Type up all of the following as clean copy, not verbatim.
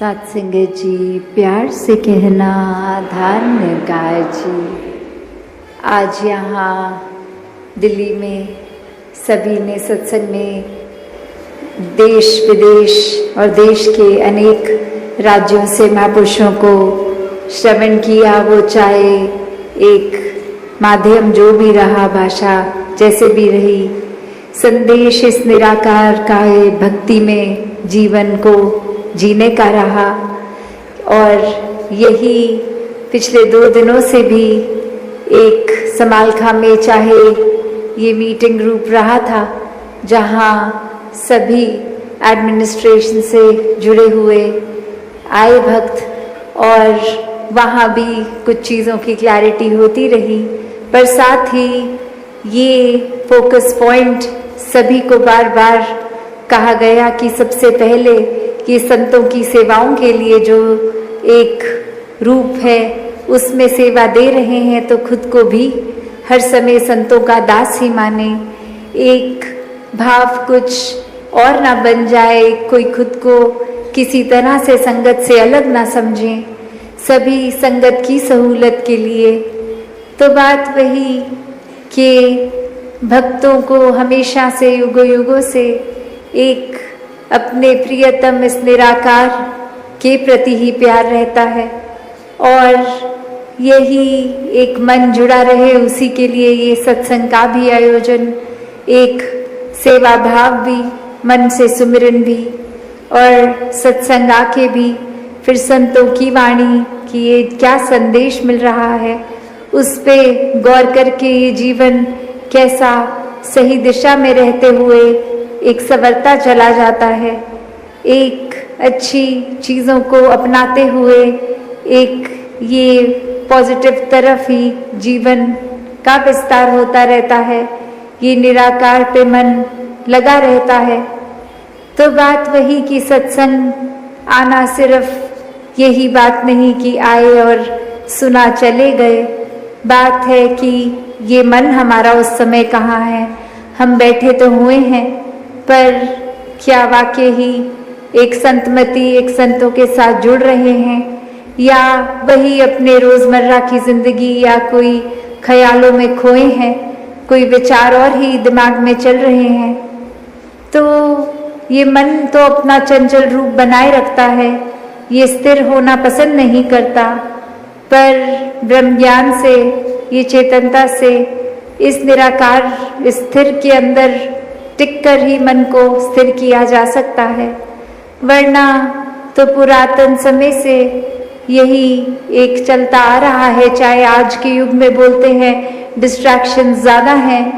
सात संगत जी, प्यार से कहना धार्य गाय जी। आज यहाँ दिल्ली में सभी ने सत्संग में देश विदेश और देश के अनेक राज्यों से महापुरुषों को श्रवण किया। वो चाहे एक माध्यम जो भी रहा, भाषा जैसे भी रही, संदेश इस निराकार का भक्ति में जीवन को जीने का रहा। और यही पिछले 2 दिनों से भी एक समालखा में चाहे ये मीटिंग रूप रहा था, जहाँ सभी एडमिनिस्ट्रेशन से जुड़े हुए आए भक्त, और वहाँ भी कुछ चीज़ों की क्लैरिटी होती रही। पर साथ ही ये फोकस पॉइंट सभी को बार बार कहा गया कि सबसे पहले ये संतों की सेवाओं के लिए जो एक रूप है उसमें सेवा दे रहे हैं, तो खुद को भी हर समय संतों का दास ही माने। एक भाव कुछ और ना बन जाए, कोई खुद को किसी तरह से संगत से अलग ना समझें, सभी संगत की सहूलत के लिए। तो बात वही कि भक्तों को हमेशा से युगों युगों से एक अपने प्रियतम इस निराकार के प्रति ही प्यार रहता है, और यही एक मन जुड़ा रहे उसी के लिए ये सत्संग का भी आयोजन, एक सेवा भाव भी, मन से सुमिरन भी, और सत्संग आके भी फिर संतों की वाणी कि ये क्या संदेश मिल रहा है उस पे गौर करके ये जीवन कैसा सही दिशा में रहते हुए एक संवरता चला जाता है, एक अच्छी चीज़ों को अपनाते हुए एक ये पॉजिटिव तरफ ही जीवन का विस्तार होता रहता है, ये निराकार पे मन लगा रहता है। तो बात वही कि सत्संग आना सिर्फ यही बात नहीं कि आए और सुना चले गए, बात है कि ये मन हमारा उस समय कहाँ है। हम बैठे तो हुए हैं, पर क्या वाकई ही एक संतमती एक संतों के साथ जुड़ रहे हैं, या वही अपने रोज़मर्रा की ज़िंदगी या कोई ख्यालों में खोए हैं, कोई विचार और ही दिमाग में चल रहे हैं। तो ये मन तो अपना चंचल रूप बनाए रखता है, ये स्थिर होना पसंद नहीं करता, पर ब्रह्म ज्ञान से, ये चेतनता से, इस निराकार स्थिर के अंदर टिक कर ही मन को स्थिर किया जा सकता है। वरना तो पुरातन समय से यही एक चलता आ रहा है, चाहे आज के युग में बोलते हैं डिस्ट्रैक्शन ज़्यादा हैं,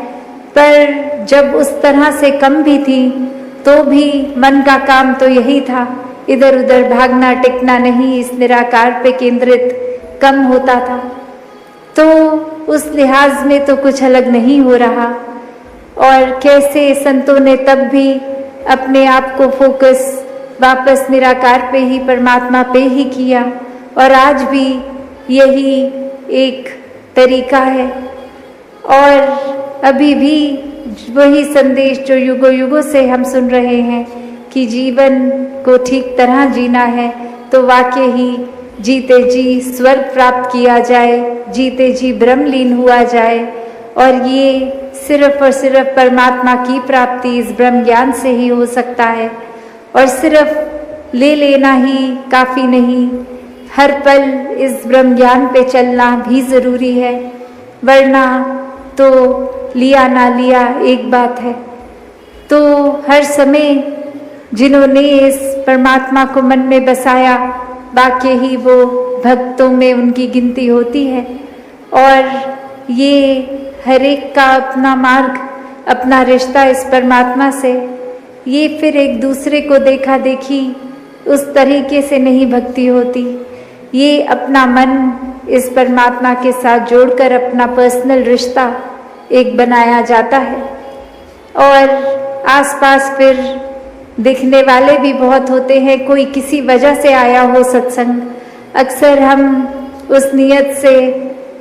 पर जब उस तरह से कम भी थी तो भी मन का काम तो यही था, इधर उधर भागना टिकना नहीं, इस निराकार पे केंद्रित कम होता था। तो उस लिहाज में तो कुछ अलग नहीं हो रहा। और कैसे संतों ने तब भी अपने आप को फोकस वापस निराकार पे ही, परमात्मा पे ही किया, और आज भी यही एक तरीका है। और अभी भी वही संदेश जो युगों युगों से हम सुन रहे हैं कि जीवन को ठीक तरह जीना है तो वाकई ही जीते जी स्वर्ग प्राप्त किया जाए, जीते जी ब्रह्मलीन हुआ जाए, और ये सिर्फ और सिर्फ परमात्मा की प्राप्ति इस ब्रह्म ज्ञान से ही हो सकता है। और सिर्फ ले लेना ही काफ़ी नहीं, हर पल इस ब्रह्म ज्ञान पे चलना भी ज़रूरी है, वरना तो लिया ना लिया एक बात है। तो हर समय जिन्होंने इस परमात्मा को मन में बसाया, बाकी ही वो भक्तों में उनकी गिनती होती है। और ये हर एक का अपना मार्ग, अपना रिश्ता इस परमात्मा से, ये फिर एक दूसरे को देखा देखी उस तरीके से नहीं भक्ति होती। ये अपना मन इस परमात्मा के साथ जोड़कर अपना पर्सनल रिश्ता एक बनाया जाता है। और आसपास फिर दिखने वाले भी बहुत होते हैं, कोई किसी वजह से आया हो सत्संग। अक्सर हम उस नियत से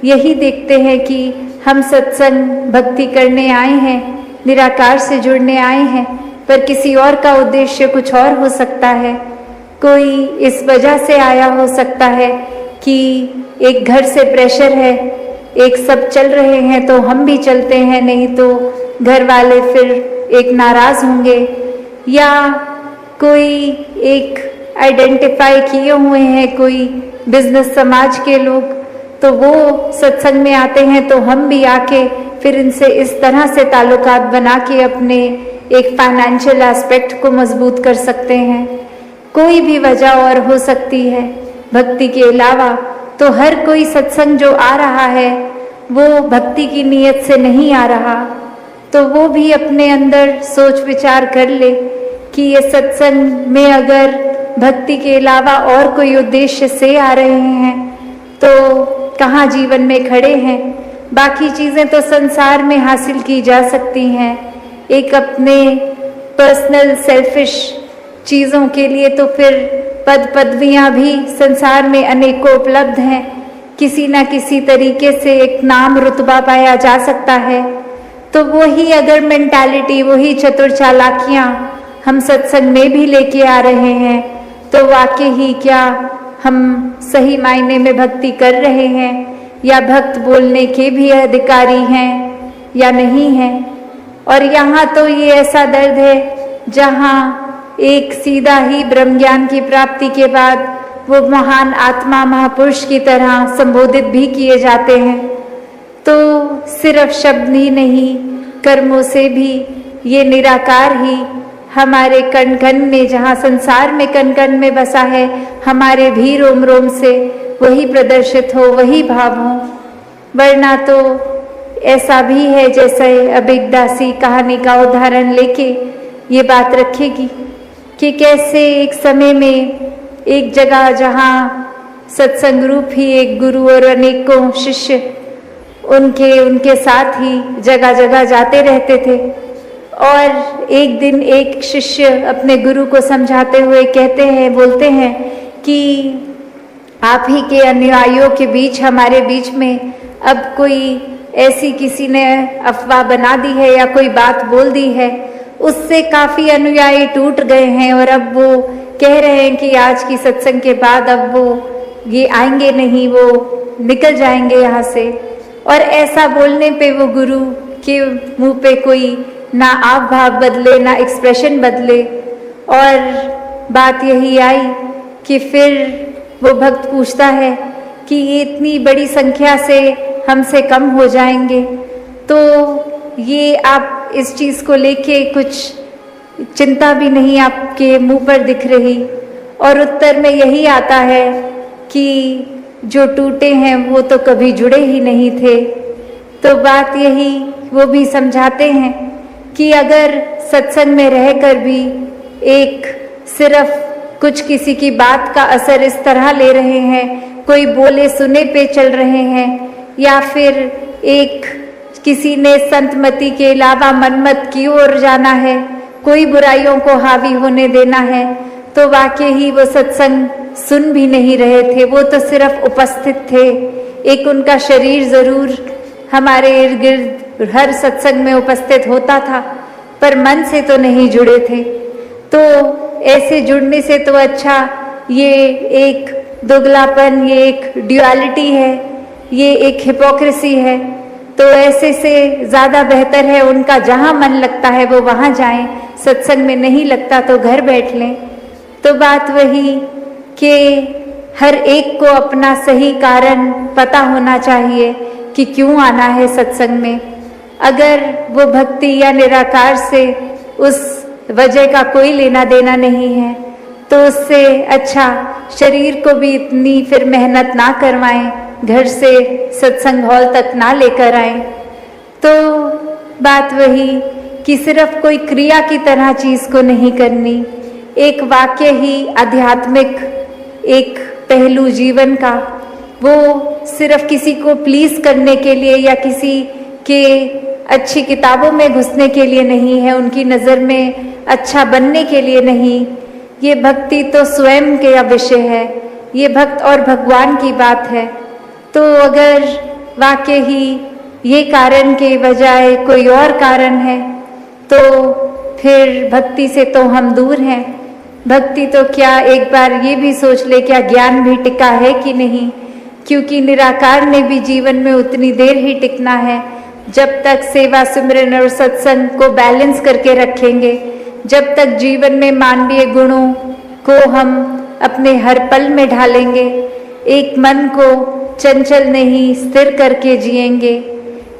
यही देखते हैं कि हम सत्संग भक्ति करने आए हैं, निराकार से जुड़ने आए हैं, पर किसी और का उद्देश्य कुछ और हो सकता है। कोई इस वजह से आया हो सकता है कि एक घर से प्रेशर है, एक सब चल रहे हैं तो हम भी चलते हैं, नहीं तो घर वाले फिर एक नाराज होंगे, या कोई एक आइडेंटिफाई किए हुए हैं कोई बिजनेस समाज के लोग, तो वो सत्संग में आते हैं तो हम भी आके फिर इनसे इस तरह से ताल्लुकात बना के अपने एक फाइनेंशियल एस्पेक्ट को मजबूत कर सकते हैं। कोई भी वजह और हो सकती है भक्ति के अलावा। तो हर कोई सत्संग जो आ रहा है वो भक्ति की नीयत से नहीं आ रहा, तो वो भी अपने अंदर सोच विचार कर ले कि ये सत्संग में अगर भक्ति के अलावा और कोई उद्देश्य से आ रहे हैं तो कहाँ जीवन में खड़े हैं। बाकी चीज़ें तो संसार में हासिल की जा सकती हैं, एक अपने पर्सनल सेल्फिश चीज़ों के लिए तो फिर पद पदवियाँ भी संसार में अनेकों उपलब्ध हैं, किसी न किसी तरीके से एक नाम रुतबा पाया जा सकता है। तो वही अगर मेंटालिटी, वही चतुर चालाकियाँ हम सत्संग में भी लेके आ रहे हैं तो वाकई ही क्या हम सही मायने में भक्ति कर रहे हैं, या भक्त बोलने के भी अधिकारी हैं या नहीं हैं। और यहाँ तो ये ऐसा दर्द है जहाँ एक सीधा ही ब्रह्म ज्ञान की प्राप्ति के बाद वो महान आत्मा महापुरुष की तरह संबोधित भी किए जाते हैं। तो सिर्फ शब्द ही नहीं, कर्मों से भी ये निराकार ही हमारे कण कण में, जहाँ संसार में कण कण में बसा है, हमारे भी रोम रोम से वही प्रदर्शित हो, वही भाव हो। वरना तो ऐसा भी है जैसे अभिगदासी कहानी का उदाहरण लेके ये बात रखेगी कि कैसे एक समय में एक जगह जहाँ सत्संग रूप ही एक गुरु और अनेकों शिष्य उनके साथ ही जगह जगह जाते रहते थे। और एक दिन एक शिष्य अपने गुरु को समझाते हुए बोलते हैं कि आप ही के अनुयायियों के बीच, हमारे बीच में अब कोई ऐसी किसी ने अफवाह बना दी है या कोई बात बोल दी है, उससे काफ़ी अनुयायी टूट गए हैं और अब वो कह रहे हैं कि आज की सत्संग के बाद अब वो ये आएंगे नहीं, वो निकल जाएंगे यहाँ से। और ऐसा बोलने पे वो गुरु के मुंह पे कोई ना आव भाव बदले, ना एक्सप्रेशन बदले, और बात यही आई कि फिर वो भक्त पूछता है कि ये इतनी बड़ी संख्या से हमसे कम हो जाएंगे, तो ये आप इस चीज़ को लेके कुछ चिंता भी नहीं आपके मुंह पर दिख रही। और उत्तर में यही आता है कि जो टूटे हैं वो तो कभी जुड़े ही नहीं थे। तो बात यही वो भी समझाते हैं कि अगर सत्संग में रहकर भी एक सिर्फ कुछ किसी की बात का असर इस तरह ले रहे हैं, कोई बोले सुने पे चल रहे हैं, या फिर एक किसी ने संतमति के अलावा मनमत की ओर जाना है, कोई बुराइयों को हावी होने देना है, तो वाकई ही वो सत्संग सुन भी नहीं रहे थे, वो तो सिर्फ उपस्थित थे। एक उनका शरीर जरूर हमारे इर्द गिर्द हर सत्संग में उपस्थित होता था, पर मन से तो नहीं जुड़े थे। तो ऐसे जुड़ने से तो अच्छा ये एक दोगलापन, ये एक ड्युअलिटी है, ये एक हिपोक्रेसी है। तो ऐसे से ज़्यादा बेहतर है उनका जहाँ मन लगता है वो वहाँ जाएं, सत्संग में नहीं लगता तो घर बैठ लें। तो बात वही कि हर एक को अपना सही कारण पता होना चाहिए कि क्यों आना है सत्संग में। अगर वो भक्ति या निराकार से उस वजह का कोई लेना देना नहीं है तो उससे अच्छा शरीर को भी इतनी फिर मेहनत ना करवाएं, घर से सत्संग हॉल तक ना लेकर आएं। तो बात वही कि सिर्फ कोई क्रिया की तरह चीज़ को नहीं करनी, एक वाक्य ही आध्यात्मिक एक पहलू जीवन का, वो सिर्फ किसी को प्लीज करने के लिए या किसी के अच्छी किताबों में घुसने के लिए नहीं है, उनकी नज़र में अच्छा बनने के लिए नहीं। ये भक्ति तो स्वयं के विषय है, ये भक्त और भगवान की बात है। तो अगर वाकई ही ये कारण के बजाय कोई और कारण है तो फिर भक्ति से तो हम दूर हैं। भक्ति तो क्या, एक बार ये भी सोच ले क्या ज्ञान भी टिका है कि नहीं, क्योंकि निराकार ने भी जीवन में उतनी देर ही टिकना है जब तक सेवा सिमरन और सत्संग को बैलेंस करके रखेंगे, जब तक जीवन में मानवीय गुणों को हम अपने हर पल में ढालेंगे, एक मन को चंचल नहीं स्थिर करके जिएंगे,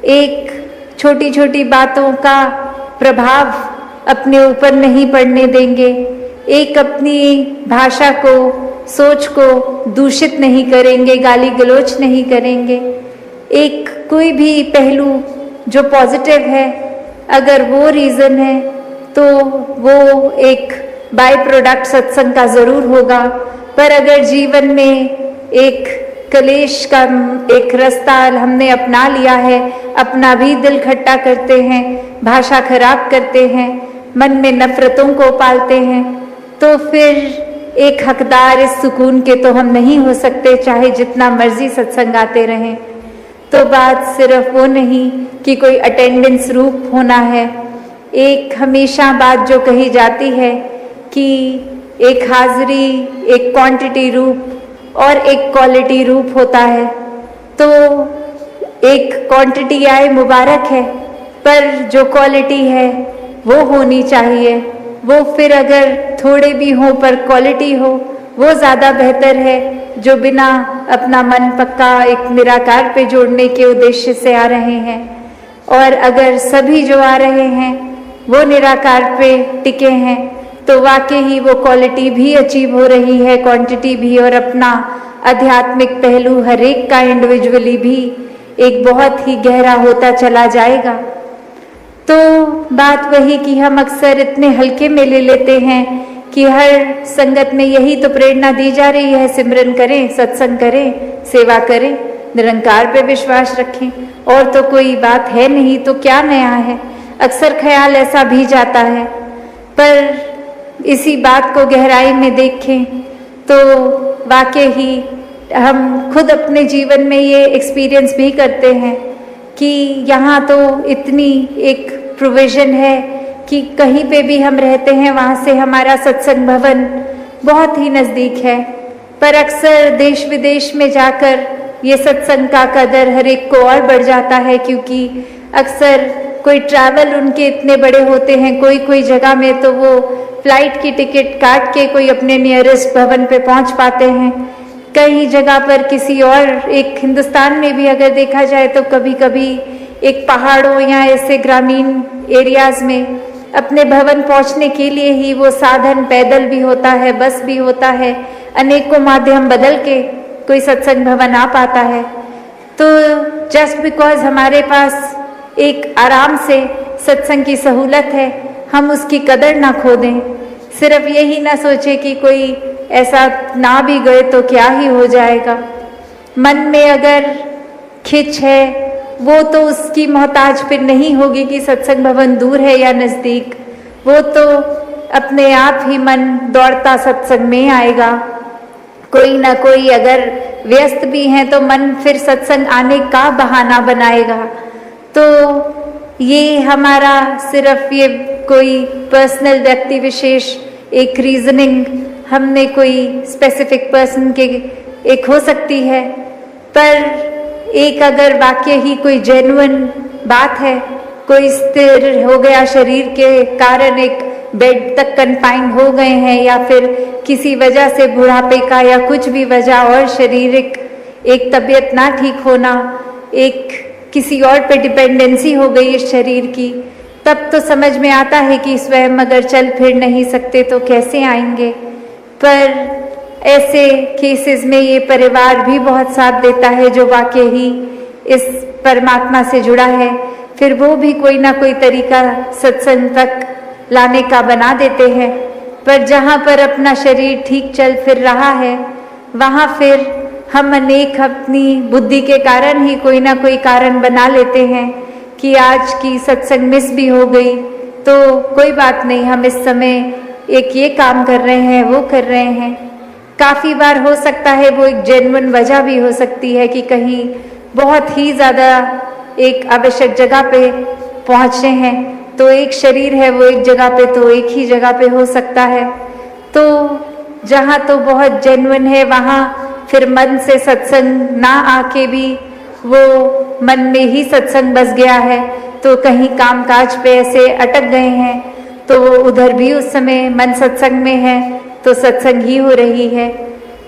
एक छोटी छोटी बातों का प्रभाव अपने ऊपर नहीं पड़ने देंगे, एक अपनी भाषा को सोच को दूषित नहीं करेंगे, गाली गलौज नहीं करेंगे, एक कोई भी पहलू जो पॉजिटिव है अगर वो रीज़न है तो वो एक बाय प्रोडक्ट सत्संग का ज़रूर होगा। पर अगर जीवन में एक कलेश का एक रास्ता हमने अपना लिया है, अपना भी दिल खट्टा करते हैं, भाषा खराब करते हैं, मन में नफरतों को पालते हैं, तो फिर एक हकदार इस सुकून के तो हम नहीं हो सकते, चाहे जितना मर्जी सत्संग आते रहें। तो बात सिर्फ वो नहीं कि कोई अटेंडेंस रूप होना है, एक हमेशा बात जो कही जाती है कि एक हाजिरी एक क्वांटिटी रूप और एक क्वालिटी रूप होता है। तो एक क्वांटिटी आए मुबारक है, पर जो क्वालिटी है वो होनी चाहिए, वो फिर अगर थोड़े भी हो पर क्वालिटी हो वो ज़्यादा बेहतर है, जो बिना अपना मन पक्का एक निराकार पे जोड़ने के उद्देश्य से आ रहे हैं। और अगर सभी जो आ रहे हैं वो निराकार पे टिके हैं तो वाकई ही वो क्वालिटी भी अचीव हो रही है, क्वांटिटी भी, और अपना आध्यात्मिक पहलू हर एक का इंडिविजुअली भी एक बहुत ही गहरा होता चला जाएगा। तो बात वही कि हम अक्सर इतने हल्के में ले लेते हैं कि हर संगत में यही तो प्रेरणा दी जा रही है, सिमरन करें, सत्संग करें, सेवा करें, निरंकार पे विश्वास रखें, और तो कोई बात है नहीं तो क्या नया है। अक्सर ख्याल ऐसा भी जाता है, पर इसी बात को गहराई में देखें तो वाकई ही हम खुद अपने जीवन में ये एक्सपीरियंस भी करते हैं कि यहाँ तो इतनी एक प्रोविज़न है कि कहीं पे भी हम रहते हैं वहाँ से हमारा सत्संग भवन बहुत ही नज़दीक है। पर अक्सर देश विदेश में जाकर ये सत्संग का कदर हर एक को और बढ़ जाता है, क्योंकि अक्सर कोई ट्रैवल उनके इतने बड़े होते हैं, कोई जगह में तो वो फ्लाइट की टिकट काट के कोई अपने नियरेस्ट भवन पे पहुंच पाते हैं। कई जगह पर किसी और एक हिंदुस्तान में भी अगर देखा जाए तो कभी कभी एक पहाड़ों या ऐसे ग्रामीण एरियाज में अपने भवन पहुंचने के लिए ही वो साधन पैदल भी होता है, बस भी होता है, अनेकों माध्यम बदल के कोई सत्संग भवन आ पाता है। तो जस्ट बिकॉज हमारे पास एक आराम से सत्संग की सहूलत है, हम उसकी कदर ना खो दें। सिर्फ यही ना सोचे कि कोई ऐसा ना भी गए तो क्या ही हो जाएगा। मन में अगर खिंच है वो तो उसकी मोहताज फिर नहीं होगी कि सत्संग भवन दूर है या नज़दीक, वो तो अपने आप ही मन दौड़ता सत्संग में आएगा। कोई ना कोई अगर व्यस्त भी हैं तो मन फिर सत्संग आने का बहाना बनाएगा। तो ये हमारा सिर्फ ये कोई पर्सनल व्यक्ति विशेष एक रीजनिंग हमने कोई स्पेसिफिक पर्सन के एक हो सकती है, पर एक अगर वाकई ही कोई जेन्युइन बात है, कोई स्थिर हो गया शरीर के कारण एक बेड तक कन्फाइन हो गए हैं, या फिर किसी वजह से बुढ़ापे का या कुछ भी वजह और शारीरिक एक तबीयत ना ठीक होना, एक किसी और पे डिपेंडेंसी हो गई इस शरीर की, तब तो समझ में आता है कि स्वयं अगर चल फिर नहीं सकते तो कैसे आएंगे। पर ऐसे केसेस में ये परिवार भी बहुत साथ देता है जो वाकई ही इस परमात्मा से जुड़ा है, फिर वो भी कोई ना कोई तरीका सत्संग तक लाने का बना देते हैं। पर जहाँ पर अपना शरीर ठीक चल फिर रहा है वहाँ फिर हम अनेक अपनी बुद्धि के कारण ही कोई ना कोई कारण बना लेते हैं कि आज की सत्संग मिस भी हो गई तो कोई बात नहीं, हम इस समय एक ये काम कर रहे हैं, वो कर रहे हैं। काफ़ी बार हो सकता है वो एक जेन्युइन वजह भी हो सकती है कि कहीं बहुत ही ज़्यादा एक आवश्यक जगह पे पहुँचे हैं, तो एक शरीर है वो एक जगह पे तो एक ही जगह पे हो सकता है। तो जहाँ तो बहुत जेन्युइन है वहाँ फिर मन से सत्संग ना आके भी वो मन में ही सत्संग बस गया है, तो कहीं कामकाज पे ऐसे अटक गए हैं तो उधर भी उस समय मन सत्संग में है तो सत्संग ही हो रही है।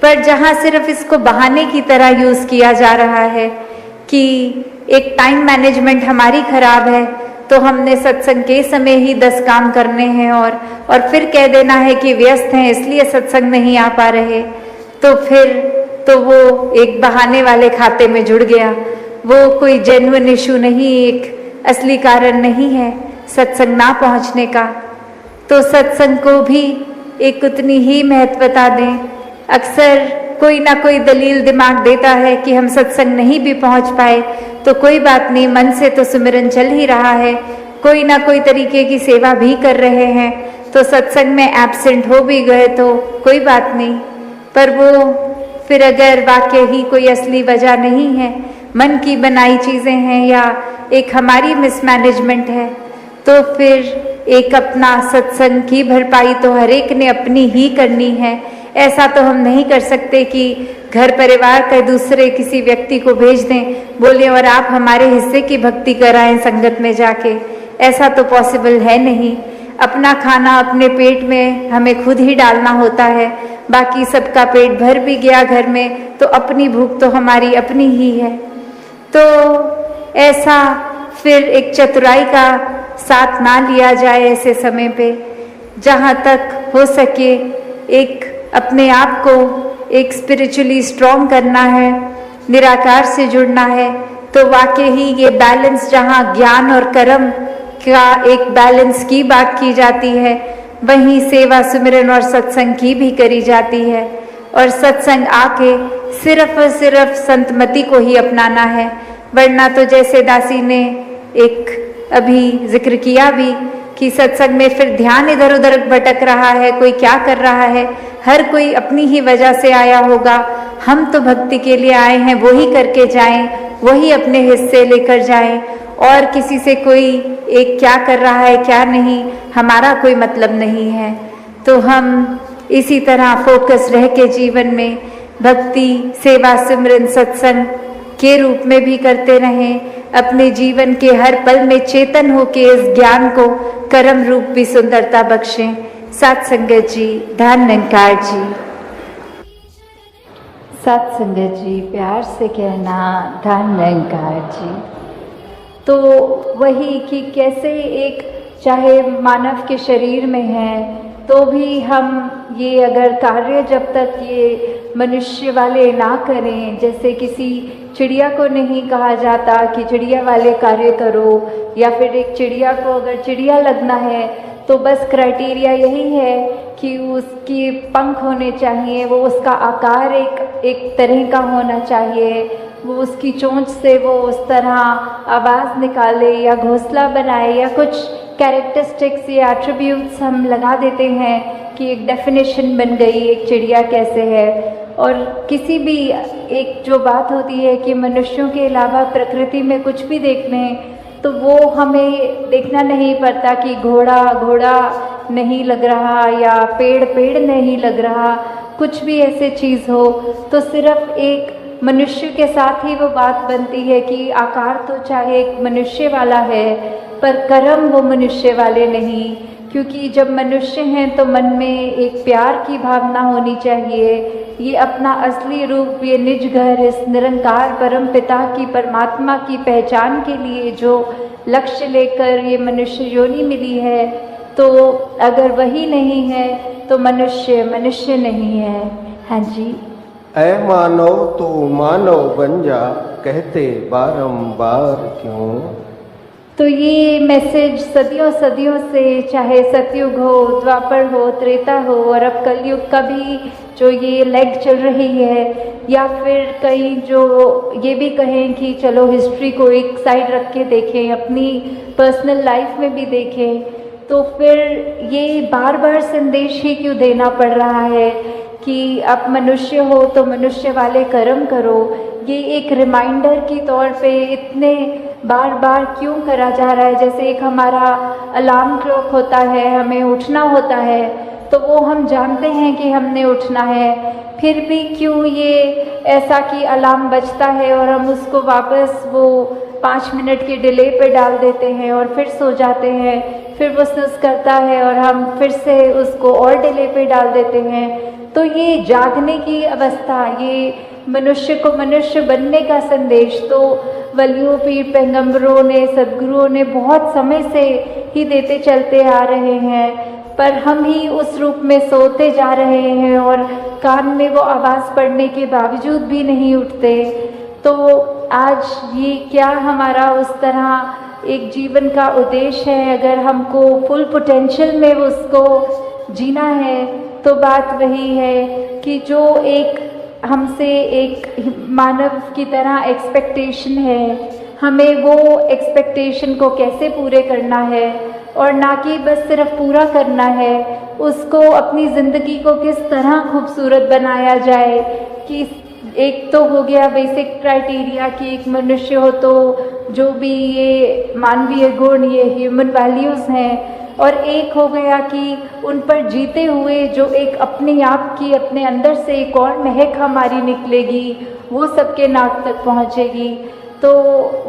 पर जहाँ सिर्फ इसको बहाने की तरह यूज किया जा रहा है कि एक टाइम मैनेजमेंट हमारी खराब है तो हमने सत्संग के समय ही 10 काम करने हैं और फिर कह देना है कि व्यस्त हैं इसलिए सत्संग नहीं आ पा रहे, तो फिर तो वो एक बहाने वाले खाते में जुड़ गया। वो कोई जेन्युइन इशू नहीं, एक असली कारण नहीं है सत्संग ना पहुंचने का। तो सत्संग को भी एक उतनी ही महत्वता दें। अक्सर कोई ना कोई दलील दिमाग देता है कि हम सत्संग नहीं भी पहुंच पाए तो कोई बात नहीं, मन से तो सुमिरन चल ही रहा है, कोई ना कोई तरीके की सेवा भी कर रहे हैं, तो सत्संग में एब्सेंट हो भी गए तो कोई बात नहीं। पर वो फिर अगर वाकई ही कोई असली वजह नहीं है, मन की बनाई चीज़ें हैं या एक हमारी मिसमैनेजमेंट है, तो फिर एक अपना सत्संग की भरपाई तो हर एक ने अपनी ही करनी है। ऐसा तो हम नहीं कर सकते कि घर परिवार का दूसरे किसी व्यक्ति को भेज दें, बोले और आप हमारे हिस्से की भक्ति कराएं संगत में जाके, ऐसा तो पॉसिबल है नहीं। अपना खाना अपने पेट में हमें खुद ही डालना होता है, बाकी सबका पेट भर भी गया घर में तो अपनी भूख तो हमारी अपनी ही है। तो ऐसा फिर एक चतुराई का साथ ना लिया जाए ऐसे समय पे, जहाँ तक हो सके एक अपने आप को एक स्पिरिचुअली स्ट्रॉन्ग करना है, निराकार से जुड़ना है, तो वाकई ही ये बैलेंस जहाँ ज्ञान और कर्म का एक बैलेंस की बात की जाती है, वहीं सेवा सुमिरन और सत्संग की भी करी जाती है। और सत्संग आके सिर्फ और सिर्फ संतमति को ही अपनाना है, वरना तो जैसे दासी ने एक अभी जिक्र किया भी कि सत्संग में फिर ध्यान इधर उधर भटक रहा है, कोई क्या कर रहा है, हर कोई अपनी ही वजह से आया होगा। हम तो भक्ति के लिए आए हैं, वही करके जाएं, वही अपने हिस्से लेकर जाएं, और किसी से कोई एक क्या कर रहा है क्या नहीं हमारा कोई मतलब नहीं है। तो हम इसी तरह फोकस रह के जीवन में भक्ति सेवा सिमरन सत्संग के रूप में भी करते रहें, अपने जीवन के हर पल में चेतन होके इस ज्ञान को कर्म रूप भी सुंदरता बख्शें। सात संगत जी, धन निरंकार जी। सात संगत जी, प्यार से कहना धन निरंकार जी। तो वही कि कैसे एक चाहे मानव के शरीर में है तो भी हम ये अगर कार्य जब तक ये मनुष्य वाले ना करें, जैसे किसी चिड़िया को नहीं कहा जाता कि चिड़िया वाले कार्य करो, या फिर एक चिड़िया को अगर चिड़िया लगना है तो बस क्राइटेरिया यही है कि उसकी पंख होने चाहिए, वो उसका आकार एक तरह का होना चाहिए, वो उसकी चोंच से वो उस तरह आवाज़ निकाले या घोंसला बनाए, या कुछ कैरेक्टरिस्टिक्स या एट्रीब्यूट्स हम लगा देते हैं कि एक डेफिनेशन बन गई एक चिड़िया कैसे है। और किसी भी एक जो बात होती है कि मनुष्यों के अलावा प्रकृति में कुछ भी देख लें तो वो हमें देखना नहीं पड़ता कि घोड़ा घोड़ा नहीं लग रहा या पेड़ पेड़ नहीं लग रहा, कुछ भी ऐसे चीज़ हो तो सिर्फ एक मनुष्य के साथ ही वो बात बनती है कि आकार तो चाहे एक मनुष्य वाला है पर कर्म वो मनुष्य वाले नहीं, क्योंकि जब मनुष्य हैं तो मन में एक प्यार की भावना होनी चाहिए। ये अपना असली रूप, ये निज घर, इस निरंकार परम पिता की परमात्मा की पहचान के लिए जो लक्ष्य लेकर ये मनुष्य योनि मिली है, तो अगर वही नहीं है तो मनुष्य मनुष्य नहीं है। हाँ जी। ऐ मानव तू मानव बन जा, कहते बारंबार क्यों। तो ये मैसेज सदियों सदियों से, चाहे सतयुग हो, द्वापर हो, त्रेता हो और अब कलयुग का भी जो ये लेग चल रही है, या फिर कहीं जो ये भी कहें कि चलो हिस्ट्री को एक साइड रख के देखें, अपनी पर्सनल लाइफ में भी देखें, तो फिर ये बार बार संदेश ही क्यों देना पड़ रहा है कि आप मनुष्य हो तो मनुष्य वाले कर्म करो। ये एक रिमाइंडर के तौर पे इतने बार बार क्यों करा जा रहा है। जैसे एक हमारा अलार्म क्लॉक होता है, हमें उठना होता है, तो वो हम जानते हैं कि हमने उठना है, फिर भी क्यों ये ऐसा कि अलार्म बजता है और हम उसको वापस वो 5 मिनट के डिले पे डाल देते हैं और फिर सो जाते हैं, फिर वो स्नूज़ करता है और हम फिर से उसको और डिले पे डाल देते हैं। तो ये जागने की अवस्था, ये मनुष्य को मनुष्य बनने का संदेश तो वलियों, पीर पैगंबरों ने, सदगुरुओं ने बहुत समय से ही देते चलते आ रहे हैं, पर हम ही उस रूप में सोते जा रहे हैं और कान में वो आवाज़ पड़ने के बावजूद भी नहीं उठते। तो आज ये क्या हमारा उस तरह एक जीवन का उद्देश्य है, अगर हमको फुल पोटेंशियल में उसको जीना है तो बात वही है कि जो एक हमसे एक मानव की तरह एक्सपेक्टेशन है, हमें वो एक्सपेक्टेशन को कैसे पूरे करना है और ना कि बस सिर्फ पूरा करना है, उसको अपनी ज़िंदगी को किस तरह खूबसूरत बनाया जाए। कि एक तो हो गया बेसिक क्राइटेरिया कि एक मनुष्य हो तो जो भी ये मानवीय गुण, ये ह्यूमन वैल्यूज़ हैं, और एक हो गया कि उन पर जीते हुए जो एक अपने आप की, अपने अंदर से एक और महक हमारी निकलेगी, वो सबके नाक तक पहुँचेगी। तो